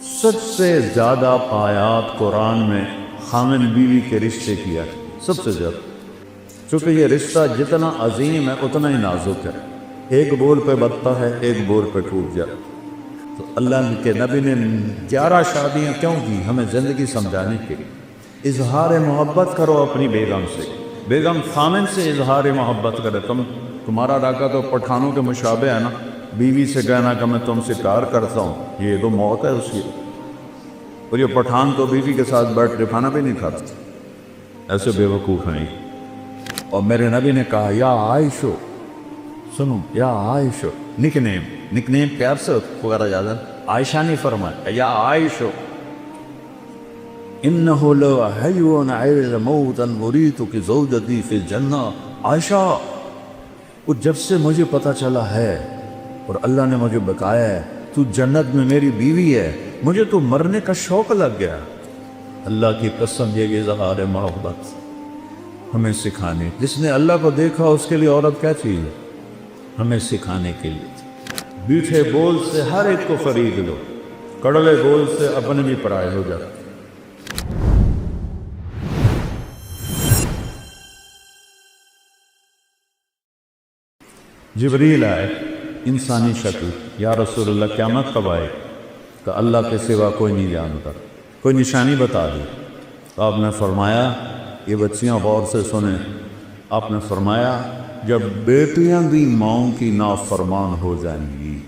سب سے زیادہ آیات قرآن میں خامن بیوی کے رشتے کی ہے، سب سے زیادہ، چونکہ یہ رشتہ جتنا عظیم ہے اتنا ہی نازک ہے، ایک بول پہ بنتا ہے، ایک بول پہ ٹوٹ جاتا۔ تو اللہ کے نبی نے 11 شادیاں کیوں کی؟ ہمیں زندگی سمجھانے کے لیے۔ اظہار محبت کرو اپنی بیگم سے، بیگم خامن سے اظہار محبت کرے۔ تمہارا علاقہ تو پٹھانوں کے مشابہ ہے نا، بیوی سے کہنا کہ میں تم سے پیار کرتا ہوں، یہ تو موت ہے اس کی۔ اور یہ پٹھان تو بیوی کے ساتھ بیٹھ کے کھانا بھی نہیں کھاتے، ایسے بے وقوف ہیں۔ اور میرے نبی نے کہا یا عائشو، سنو یا عائشو، نک نیم پیار سے پکارا جاتا ہے، عائشہ نہیں فرمایا یا عائشو، انہو لو حیون عیز موتا مریتک زوجتی فی الجنہ۔ عائشہ، وہ جب سے مجھے پتہ چلا ہے اور اللہ نے مجھے بتایا ہے تو جنت میں میری بیوی ہے، مجھے تو مرنے کا شوق لگ گیا۔ اللہ کی قسم، یہ اظہار محبت ہمیں سکھانے، جس نے اللہ کو دیکھا اس کے لیے عورت کیا چیز ہے، ہمیں سکھانے کے لیے۔ میٹھے بول سے ہر ایک کو خرید لو، کڑوے بول سے اپنے بھی پرائے ہو جاتے۔ جبریل آئے انسانی شکل، یا رسول اللہ قیامت کب آئے؟ کہ اللہ کے سوا کوئی نہیں جانتا، کوئی نشانی بتا دی۔ تو آپ نے فرمایا، یہ بچیاں غور سے سنیں، آپ نے فرمایا جب بیٹیاں بھی ماؤں کی نافرمان ہو جائیں گی۔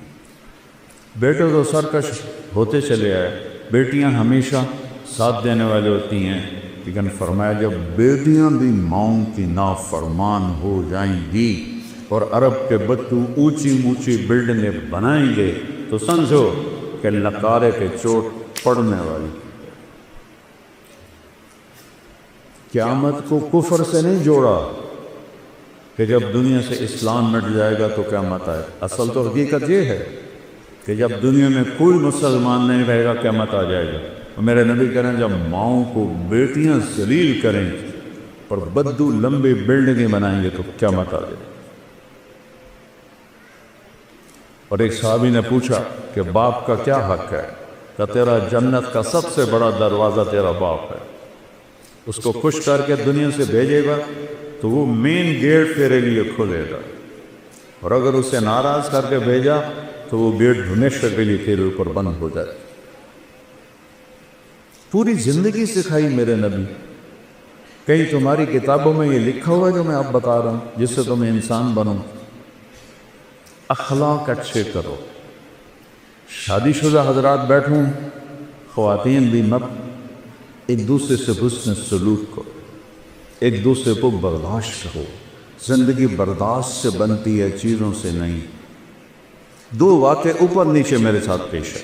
بیٹے تو سرکش ہوتے چلے آئے، بیٹیاں ہمیشہ ساتھ دینے والے ہوتی ہیں، لیکن فرمایا جب بیٹیاں بھی ماؤں کی نافرمان ہو جائیں گی اور عرب کے بچوں اونچی اونچی بلڈنگیں بنائیں گے تو سمجھو کہ نکارے کے چوٹ پڑنے والی۔ قیامت کو کفر سے نہیں جوڑا کہ جب دنیا سے اسلام مٹ جائے گا تو قیامت آئے، اصل تو حقیقت یہ ہے کہ جب دنیا میں کوئی مسلمان نہیں رہے گا قیامت آ جائے گا۔ اور میرے نبی کہہ رہے ہیں جب ماؤں کو بیٹیاں ذلیل کریں اور بدو لمبی بلڈنگیں بنائیں گے تو قیامت آ جائے گا۔ اور ایک صحابی نے پوچھا کہ باپ کا کیا حق ہے؟ کہ تیرا جنت کا سب سے بڑا دروازہ تیرا باپ ہے، اس کو خوش کر کے دنیا سے بھیجے گا تو وہ مین گیٹ تیرے لیے کھولے گا، اور اگر اسے ناراض کر کے بھیجا تو وہ گیٹ ہمیشہ کے لیے تیرے اوپر بند ہو جائے۔ پوری زندگی سکھائی میرے نبی، کہیں تمہاری کتابوں میں یہ لکھا ہوا ہے جو میں اب بتا رہا ہوں جس سے تم انسان بنو؟ اخلاق اچھے کرو۔ شادی شدہ حضرات بیٹھوں، خواتین بھی مت، ایک دوسرے سے حسن سلوک کرو، ایک دوسرے کو برداشت کرو۔ زندگی برداشت سے بنتی ہے، چیزوں سے نہیں۔ 2 واقعے اوپر نیچے میرے ساتھ پیش ہے۔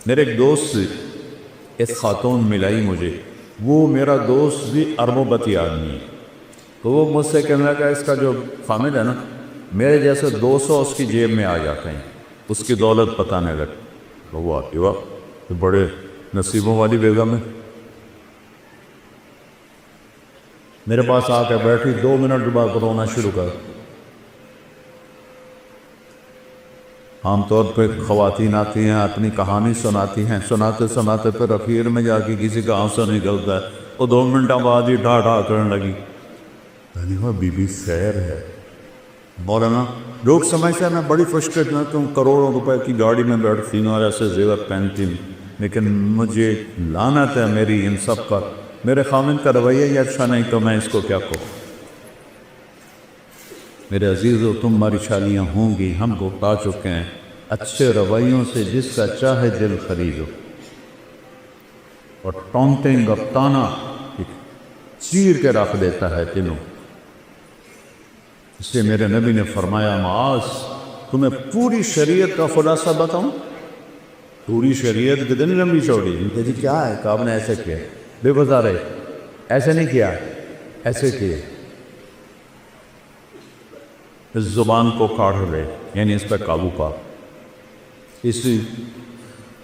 میرے ایک دوست سے ایک خاتون ملائی مجھے، وہ میرا دوست بھی اربوں بتی آدمی ہے، تو وہ مجھ سے کہنے لگا اس کا جو فامل ہے نا، میرے جیسے 200 اس کی جیب میں آ جاتے ہیں، اس کی دولت پتانے لگے۔ وہ آتی واہ بڑے نصیبوں والی بیگم ہے۔ میرے پاس آ کے بیٹھی، 2 منٹ بعد رونا شروع کر۔ عام طور پہ خواتین آتی ہیں، اپنی کہانی سناتی ہیں، سناتے سناتے پھر اخیر میں جا کے کسی کا آنسو نکلتا ہے، وہ 2 منٹ بعد ہی ڈھا ڈھا کرنے لگی۔ یعنی وہ بی بی خیر ہے۔ مولانا لوگ سمجھتے ہیں میں بڑی خوش قسمت ہوں، کروڑوں روپے کی گاڑی میں بیٹھتی ہوں اور ایسے زیور پہنتی ہوں، لیکن مجھے لعنت ہے میری ان سب پر۔ میرے خامند کا رویہ ہی اچھا نہیں تو میں اس کو کیا کہوں؟ میرے عزیزو، تم ہماری شادیاں ہوں گی، ہم کو پا چکے ہیں، اچھے رویوں سے جس کا چاہے دل خریدو، اور ٹونٹنگ اور تانا چیر کے رکھ دیتا ہے دلوں۔ اس لیے میرے نبی نے فرمایا معاذ، تمہیں پوری شریعت کا خلاصہ بتاؤں؟ پوری شریعت کتنی لمبی چوڑی ہے؟ جی کیا ہے؟ کہ آپ نے ایسے کیا، بے گزارے ایسے نہیں کیا، ایسے کیے۔ اس زبان کو کاڑھ لے، یعنی اس پہ قابو پا، اسی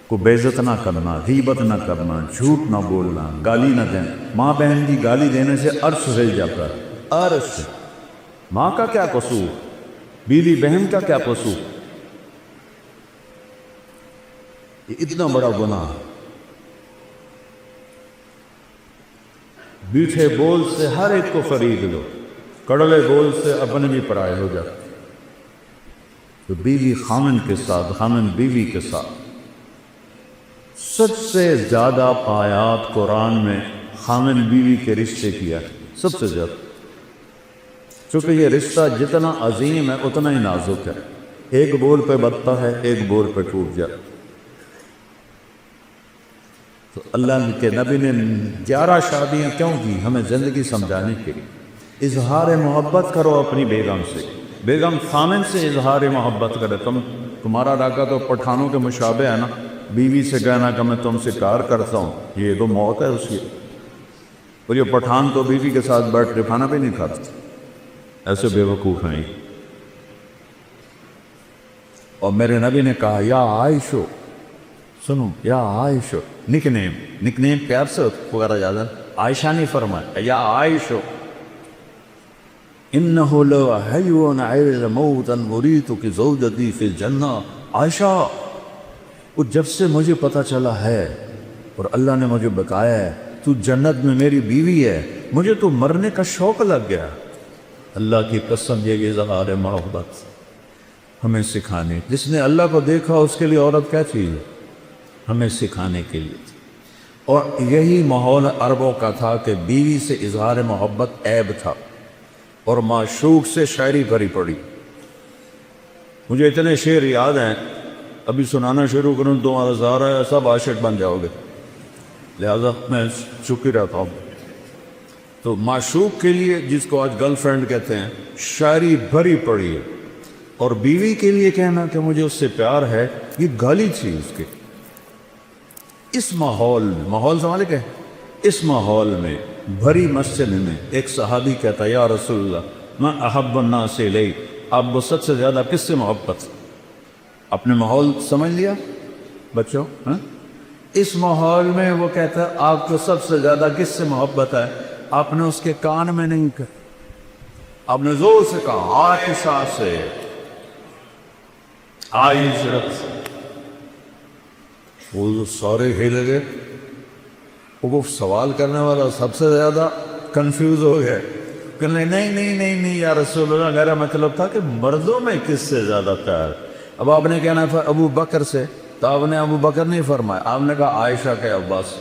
کو بے عزت نہ کرنا، غیبت نہ کرنا، جھوٹ نہ بولنا، گالی نہ دینا۔ ماں بہن کی گالی دینے سے عرش ہل جاتا ہے، عرش۔ ماں کا کیا قصور، بیوی بہن کا کیا قصور؟ یہ اتنا بڑا گناہ ہے۔ میٹھے بول سے ہر ایک کو خرید لو، کڑوے بول سے اپنے بھی پرائے ہو جاتے۔ تو بیوی خامن کے ساتھ، خامن بیوی کے ساتھ سب سے زیادہ آیات قرآن میں خامن بیوی کے رشتے کیا ہے، سب سے زیادہ، چونکہ یہ رشتہ جتنا عظیم ہے اتنا ہی نازک ہے، ایک بول پہ بنتا ہے، ایک بول پہ ٹوٹ جاتا۔ تو اللہ کے نبی نے 11 شادیاں کیوں کی؟ ہمیں زندگی سمجھانے کے لیے۔ اظہار محبت کرو اپنی بیگم سے، بیگم خامن سے اظہار محبت کرے۔ تمہارا علاقہ تو پٹھانوں کے مشابہ ہے نا، بیوی سے کہنا کہ میں تم سے پیار کرتا ہوں، یہ تو موت ہے اس کی۔ اور یہ پٹھان تو بیوی کے ساتھ بیٹھ کے کھانا بھی نہیں کھاتا، ایسے بے وقوف ہیں۔ اور میرے نبی نے کہا یا عائشو، سنو یا عائشو، نک نیم پیار سے پکارا جاتا ہے، عائشہ نہیں فرمایا، یا عائشو انہو لحیون عیل موتا مریتک زوجتی فی الجنہ۔ عائشہ، وہ جب سے مجھے پتا چلا ہے اور اللہ نے مجھے بتایا ہے تو جنت میں میری بیوی ہے، مجھے تو مرنے کا شوق لگ گیا۔ اللہ کی قسم، یہ اظہار محبت ہمیں سکھانے، جس نے اللہ کو دیکھا اس کے لیے عورت کیا چیز ہے، ہمیں سکھانے کے لیے تھی۔ اور یہی ماحول عربوں کا تھا کہ بیوی سے اظہار محبت عیب تھا، اور معشوق سے شاعری بھری پڑی۔ مجھے اتنے شعر یاد ہیں، ابھی سنانا شروع کروں تو تمہارا سارا ہے سب عاشق بن جاؤ گے، لہذا میں چپ ہی رہتا ہوں۔ تو معشوق کے لیے، جس کو آج گرل فرینڈ کہتے ہیں، شاعری بھری پڑی ہے، اور بیوی کے لیے کہنا کہ مجھے اس سے پیار ہے، یہ گالی تھی اس کے۔ اس ماحول سنبھالے کہ اس ماحول میں بھری مسجد میں ایک صحابی کہتا ہے یا رسول اللہ میں احب الناس الیک، آپ وسعت سے زیادہ کس سے محبت؟ اپنے ماحول سمجھ لیا بچوں؟ اس ماحول میں وہ کہتا ہے آپ کو سب سے زیادہ کس سے محبت ہے؟ آپ نے اس کے کان میں نہیں کہا، آپ نے زور سے کہا عائشہ سے، عائشہ سے۔ وہ سارے ہل گئے، وہ سوال کرنے والا سب سے زیادہ کنفیوز ہو گیا، کہ نہیں یا رسول اللہ، میرا مطلب تھا کہ مردوں میں کس سے زیادہ پیار۔ اب آپ نے کہنا تھا ابو بکر سے، تو آپ نے ابو بکر نہیں فرمایا، آپ نے کہا عائشہ کے عباس۔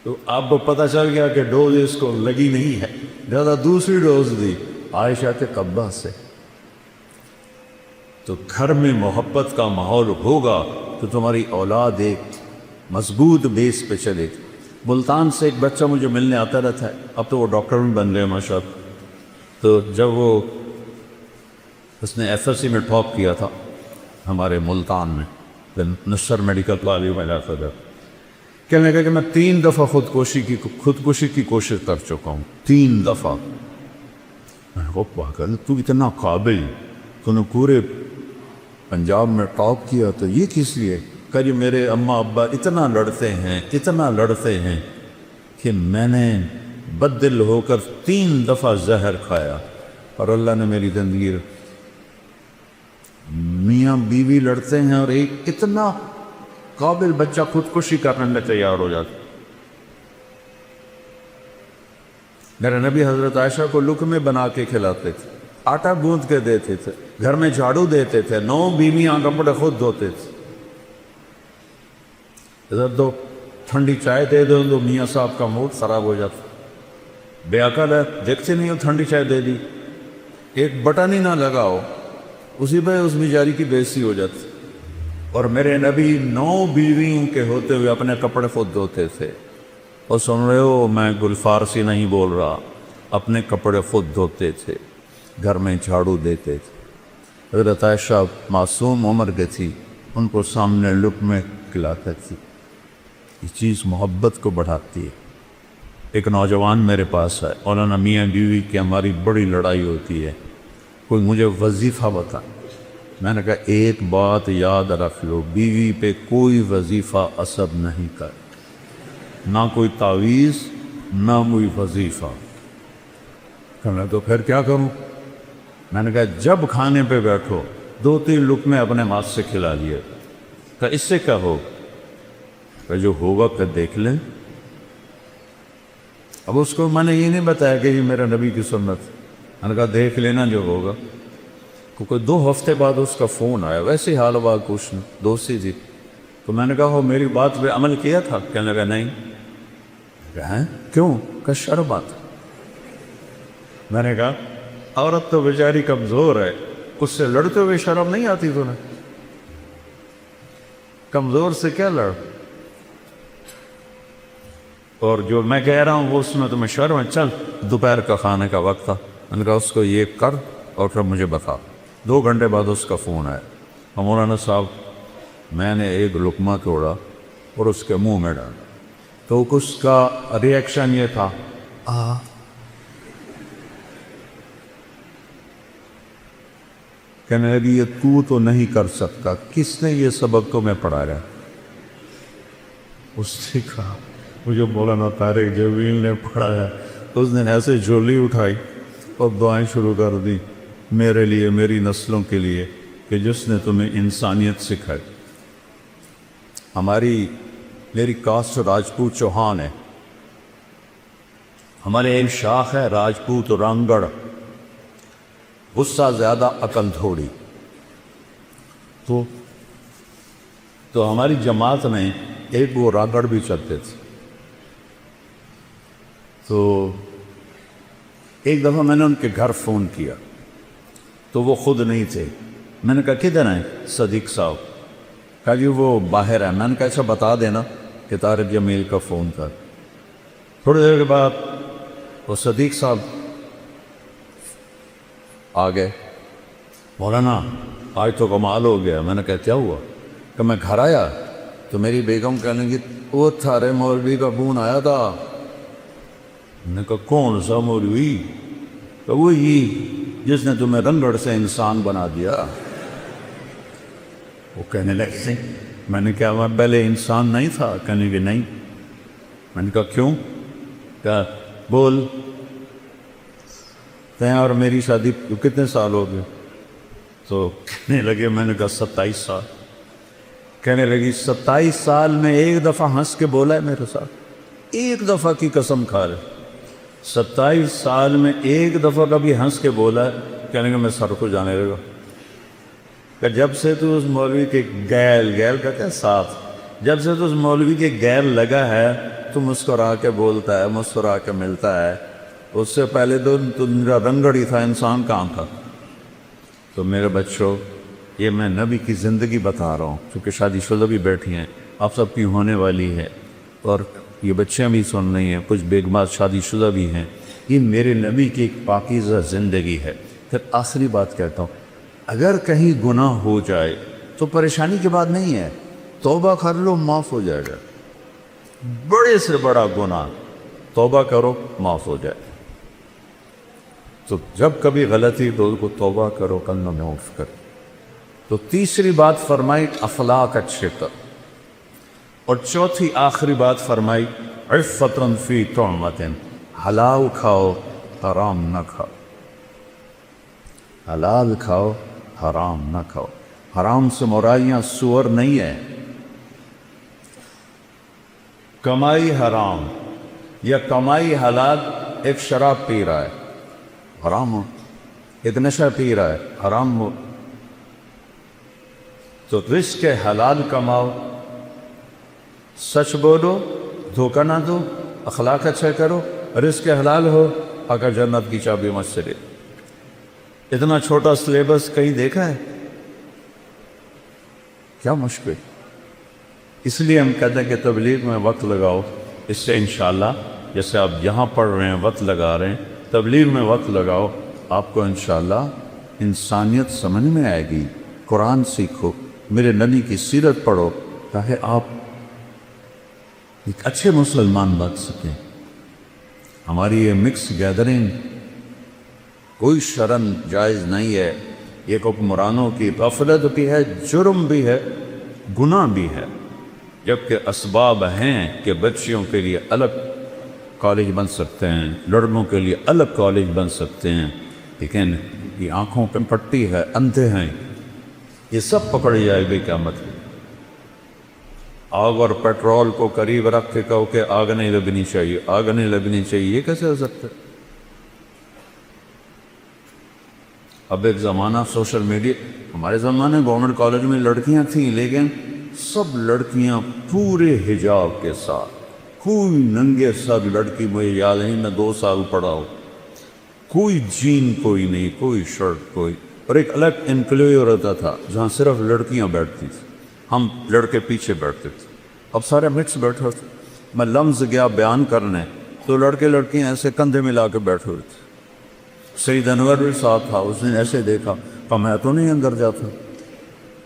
تو آپ کو پتہ چل گیا کہ ڈوز اس کو لگی نہیں ہے، زیادہ دوسری ڈوز دی عائشہ کے عباس سے۔ تو گھر میں محبت کا ماحول ہوگا تو تمہاری اولاد ایک مضبوط بیس پہ چلے۔ ملتان سے ایک بچہ مجھے ملنے آتا رہتا ہے، اب تو وہ ڈاکٹر بھی بن گئے ماشاء اللہ۔ تو جب اس نے ایف ایس سی میں ٹاپ کیا تھا ہمارے ملتان میں، نصر میڈیکل کالج میں جاتا تھا، کہنے لگا کہ میں 3 دفعہ خودکشی کی کوشش کر چکا ہوں، 3 دفعہ۔ میں نے کہا پاگل، تو اتنا قابل، تو نے پورے پنجاب میں ٹاپ کیا، تو یہ کس لیے؟ کہ جی میرے اماں ابا اتنا لڑتے ہیں کہ میں نے بددل ہو کر 3 دفعہ زہر کھایا، اور اللہ نے میری زندگی۔ میاں بیوی لڑتے ہیں اور ایک اتنا قابل بچہ خودکشی کرنے میں تیار ہو جاتا۔ میرے نبی حضرت عائشہ کو لقمے بنا کے کھلاتے تھے، آٹا گوندھ کے دیتے تھے، گھر میں جھاڑو دیتے تھے، 9 بیویاں کپڑے خود دھوتے تھے۔ ادھر دو ٹھنڈی چائے دے دو تو میاں صاحب کا موڈ خراب ہو جاتا، بے عقل ہے، دیکھتے نہیں ہو ٹھنڈی چائے دے دی، ایک بٹن ہی نہ لگاؤ، اسی پہ اس بیچاری کی بے عزتی ہو جاتی۔ اور میرے نبی 9 بیویوں کے ہوتے ہوئے اپنے کپڑے خود دھوتے تھے۔ اور سن رہے ہو، میں گل فارسی نہیں بول رہا، اپنے کپڑے خود دھوتے تھے، گھر میں جھاڑو دیتے تھے۔ حضرت عائشہ معصوم عمر کی تھی، ان کو سامنے لقمے کھلاتا تھی۔ یہ چیز محبت کو بڑھاتی ہے۔ ایک نوجوان میرے پاس ہے، مولانا میاں بیوی کی ہماری بڑی لڑائی ہوتی ہے، کوئی مجھے وظیفہ بتا۔ میں نے کہا ایک بات یاد رکھ لو، بیوی پہ کوئی وظیفہ اثر نہیں کر، نہ کوئی تعویذ نہ کوئی وظیفہ۔ کہنا تو پھر کیا کروں؟ میں نے کہا جب کھانے پہ بیٹھو 2-3 لقمے اپنے ہاتھ سے کھلا لیے، کہ اس سے کیا ہو کہ جو ہوگا کہ دیکھ لیں. اب اس کو میں نے یہ نہیں بتایا کہ یہ میرا نبی کی سنت. میں نے کہا دیکھ لینا جو ہوگا. کیونکہ 2 ہفتے بعد اس کا فون آیا, ویسے حال ہوا کچھ دوستی تھی. تو میں نے کہا وہ میری بات پہ عمل کیا تھا؟ کہنے لگا نہیں. ہیں کیوں؟ کہ شرم آتا. میں نے کہا عورت تو بیچاری کمزور ہے, اس سے لڑتے ہوئے شرم نہیں آتی تمہیں؟ کمزور سے کیا لڑ؟ اور جو میں کہہ رہا ہوں وہ اس میں تمہیں شرم ہے؟ چل دوپہر کا کھانے کا وقت تھا. میں نے کہا اس کو یہ کر اور پھر مجھے بتا. 2 گھنٹے بعد اس کا فون آیا, مولانا صاحب میں نے ایک لقمہ توڑا اور اس کے منہ میں ڈالا. تو اس کا ریئیکشن یہ تھا کہنے لگی یہ تو نہیں کر سکتا, کس نے یہ سبق تمہیں پڑھایا؟ اس نے کہا مجھے مولانا طارق جمیل نے پڑھایا. اس نے ایسے جھولی اٹھائی اور دعائیں شروع کر دی میرے لیے, میری نسلوں کے لیے, کہ جس نے تمہیں انسانیت سکھائی. میری کاسٹ راجپوت چوہان ہے. ہمارے ایک شاخ ہے راجپوت رانگڑ, غصہ زیادہ عقل تھوڑی. تو ہماری جماعت میں ایک وہ رانگڑ بھی چلتے تھے. تو ایک دفعہ میں نے ان کے گھر فون کیا تو وہ خود نہیں تھے. میں نے کہا کدھر ہیں؟ صدیق صاحب. کہا جی وہ باہر ہے. میں نے کہا ایسا بتا دینا کہ طارق جمیل کا فون تھا. تھوڑی دیر کے بعد وہ صدیق صاحب آ گئے. مولانا آج تو کمال ہو گیا. میں نے کہا کیا ہوا؟ کہ میں گھر آیا تو میری بیگم کہنے لگی وہ تھارے مولوی کا فون آیا تھا. میں نے کہا کون سا مولوی؟ کہ وہی جس نے تمہیں رنگڑ سے انسان بنا دیا. وہ کہنے لگے میں نے کہا میں پہلے انسان نہیں تھا؟ کہنے لگے نہیں. میں نے کہا کیوں؟ کہا بول تیں اور میری شادی کتنے سال ہو گئے؟ تو کہنے لگے میں نے کہا 27 سال. کہنے لگی 27 سال میں ایک دفعہ ہنس کے بولا ہے میرے ساتھ؟ ایک دفعہ کی قسم کھا لے. 27 سال میں ایک دفعہ کبھی ہنس کے بولا ہے؟ کہنے لگا میں سر کو جانے لگا. کہ جب سے تو اس مولوی کے گیل کہتے ہیں ساتھ, جب سے تو اس مولوی کے گیل لگا ہے تو مسکرا کے بولتا ہے, مسکرا کے ملتا ہے. اس سے پہلے تو میرا رنگڑ ہی تھا, انسان کہاں تھا. تو میرے بچوں یہ میں نبی کی زندگی بتا رہا ہوں, چونکہ شادی شدہ بھی بیٹھی ہیں, آپ سب کی ہونے والی ہے, اور یہ بچیاں بھی سن رہی ہیں, کچھ بیگمات شادی شدہ بھی ہیں. یہ میرے نبی کی ایک پاکیزہ زندگی ہے. پھر آخری بات کہتا ہوں, اگر کہیں گناہ ہو جائے تو پریشانی کی بات نہیں ہے, توبہ کر لو معاف ہو جائے گا. بڑے سے بڑا گناہ توبہ کرو معاف ہو جائے. تو جب کبھی غلطی تو کو توبہ کرو, کلمہ معاف کرو. تو تیسری بات فرمائی اخلاق اچھے کر, اور چوتھی آخری بات فرمائی عفتن فی طعمتن, حلال کھاؤ حرام نہ کھاؤ. حلال کھاؤ حرام نہ کھاؤ. حرام سے مراد سور نہیں ہے. کمائی حرام یا کمائی حلال. ایک شراب پی رہا ہے حرام ہو, ایک نشہ پی رہا ہے حرام ہو. تو رزق حلال کماؤ, سچ بولو, دھوکہ نہ دو, اخلاق اچھا کرو, رزق حلال ہو, اگر جنت کی چابی مجھ سے لے. اتنا چھوٹا سلیبس کہیں دیکھا ہے؟ کیا مشکل. اس لیے ہم کہتے ہیں کہ تبلیغ میں وقت لگاؤ. اس سے انشاءاللہ جیسے آپ یہاں پڑھ رہے ہیں وقت لگا رہے ہیں, تبلیغ میں وقت لگاؤ, آپ کو انشاءاللہ انسانیت سمجھ میں آئے گی. قرآن سیکھو, میرے نبی کی سیرت پڑھو, تاکہ آپ ایک اچھے مسلمان بن سکیں. ہماری یہ مکس گیدرنگ کوئی شرن جائز نہیں ہے. یہ حکمرانوں کی غفلت بھی ہے, جرم بھی ہے, گناہ بھی ہے. جبکہ اسباب ہیں کہ بچیوں کے لیے الگ کالج بن سکتے ہیں, لڑکوں کے لیے الگ کالج بن سکتے ہیں, لیکن یہ آنکھوں پہ پٹی ہے, اندھے ہیں, یہ سب پکڑ جائے گی قیامت. آگ اور پیٹرول کو قریب رکھ کے کہو کہ آگ نہیں لگنی چاہیے، آگ نہیں لگنی چاہیے، یہ کیسے ہو سکتا ہے؟ اب ایک زمانہ سوشل میڈیا، ہمارے زمانے گورنمنٹ کالج میں لڑکیاں تھیں، لیکن سب لڑکیاں پورے حجاب کے ساتھ، کوئی ننگے سر لڑکی، مجھے یاد نہیں، میں 2 سال پڑھا ہوں، کوئی جین کوئی نہیں، کوئی شرٹ کوئی، اور ایک الگ انکلیو رہتا تھا جہاں صرف لڑکیاں بیٹھتی تھیں، ہم لڑکے پیچھے بیٹھتے تھے، اب سارے مکس بیٹھے ہوتے۔ میں لمز گیا بیان کرنے تو لڑکے لڑکیاں ایسے کندھے ملا کے بیٹھے ہوئے تھے۔ سید انور بھی ساتھ تھا، اس نے ایسے دیکھا، کہا میں تو نہیں اندر جاتا۔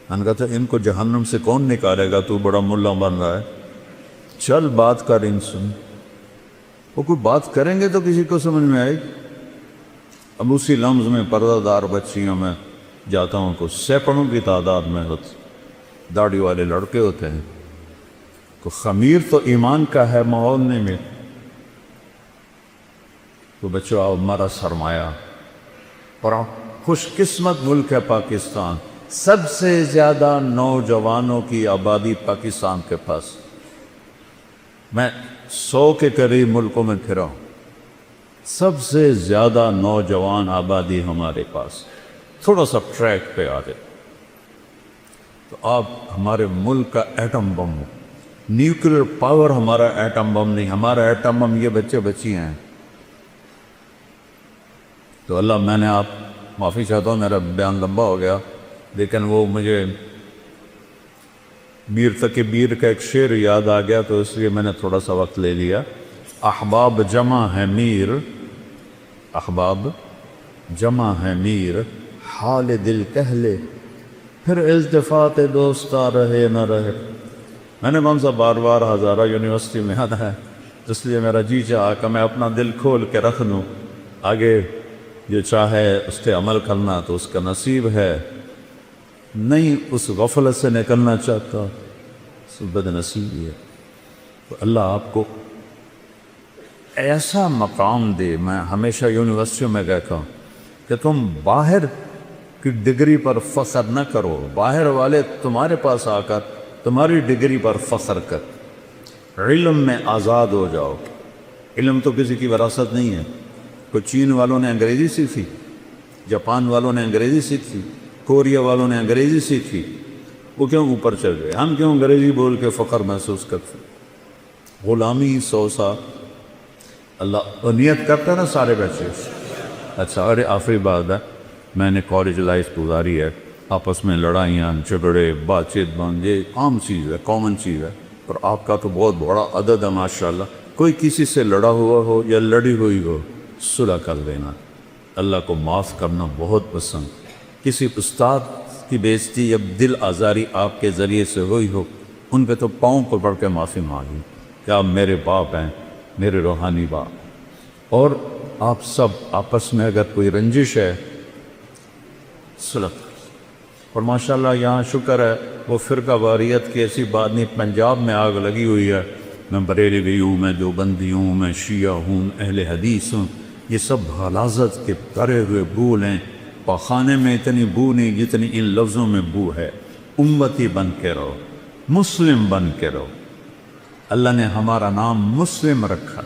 میں نے کہا تھا ان کو جہنم سے کون نکالے گا، تو بڑا ملا بن رہا ہے، چل بات کر ان سے۔ وہ کوئی بات کریں گے تو کسی کو سمجھ میں آئے گی۔ اب اسی لمز میں پردہ دار بچیوں میں جاتا ہوں تو سینکڑوں کی تعداد میں ہوتی، داڑھی والے لڑکے ہوتے ہیں، تو خمیر تو ایمان کا ہے، ماحول نہیں میں تو بچوں آؤ، ہمارا سرمایہ اور خوش قسمت ملک ہے پاکستان، سب سے زیادہ نوجوانوں کی آبادی پاکستان کے پاس، میں 100 کے قریب ملکوں میں پھرا ہوں، سب سے زیادہ نوجوان آبادی ہمارے پاس، تھوڑا سا ٹریک پہ آ جائے تو آپ ہمارے ملک کا ایٹم بم ہو، نیوکلیر پاور ہمارا ایٹم بم نہیں، ہمارا ایٹم بم یہ بچے بچیاں ہیں۔ تو اللہ، میں نے آپ معافی چاہتا ہوں، میرا بیان لمبا ہو گیا، لیکن وہ مجھے میر تقی میر کا ایک شعر یاد آ گیا تو اس لیے میں نے تھوڑا سا وقت لے لیا۔ احباب جمع ہے میر، احباب جمع ہے میر، حال دل کہہ لے، پھر التفات دوستا رہے نہ رہے۔ میں نے کون سا بار بار ہزارہ یونیورسٹی میں آتا ہے، اس لیے میرا جی چاہا کہ میں اپنا دل کھول کے رکھ دوں، آگے جو چاہے اس پہ عمل کرنا تو اس کا نصیب ہے، نہیں اس غفلت سے نکلنا چاہتا تو بد نصیبی ہے۔ تو اللہ آپ کو ایسا مقام دے۔ میں ہمیشہ یونیورسٹیوں میں کہتا ہوں کہ تم باہر کی ڈگری پر فخر نہ کرو، باہر والے تمہارے پاس آ کر تمہاری ڈگری پر فخر کر، علم میں آزاد ہو جاؤ۔ علم تو کسی کی وراثت نہیں ہے، کوئی چین والوں نے انگریزی سیکھی، جاپان والوں نے انگریزی سیکھی، کوریا والوں نے انگریزی سیکھی، وہ کیوں اوپر چل گئے؟ ہم کیوں انگریزی بول کے فخر محسوس کرتے؟ غلامی 100 سال اللہ نیت کرتا نا سارے بچے۔ اچھا، اور آخری بات ہے، میں نے کالج لائف گزاری ہے، آپس میں لڑائیاں جھگڑے بات چیت بند، یہ عام چیز ہے، کامن چیز ہے، اور آپ کا تو بہت بڑا عدد ہے ماشاءاللہ۔ کوئی کسی سے لڑا ہوا ہو یا لڑی ہوئی ہو، صلح کر دینا۔ اللہ کو معاف کرنا بہت پسند۔ کسی استاد کی بےعزتی یا دل آزاری آپ کے ذریعے سے ہوئی ہو، ان پہ تو پاؤں پکڑ کے معافی مانگی کہ آپ میرے باپ ہیں، میرے روحانی باپ، اور آپ سب آپس میں اگر کوئی رنجش ہے صلح۔ اور ماشاءاللہ یہاں شکر ہے وہ فرقہ واریت کی ایسی بات نہیں، پنجاب میں آگ لگی ہوئی ہے، میں بریلوی ہوں، میں دیوبندی ہوں، میں شیعہ ہوں، اہل حدیث ہوں، یہ سب غلاظت کے بھرے ہوئے بھول ہیں۔ پاخانے میں اتنی بو نہیں جتنی ان لفظوں میں بو ہے۔ امتی بن کے رہو، مسلم بن کے رہو، اللہ نے ہمارا نام مسلم رکھا۔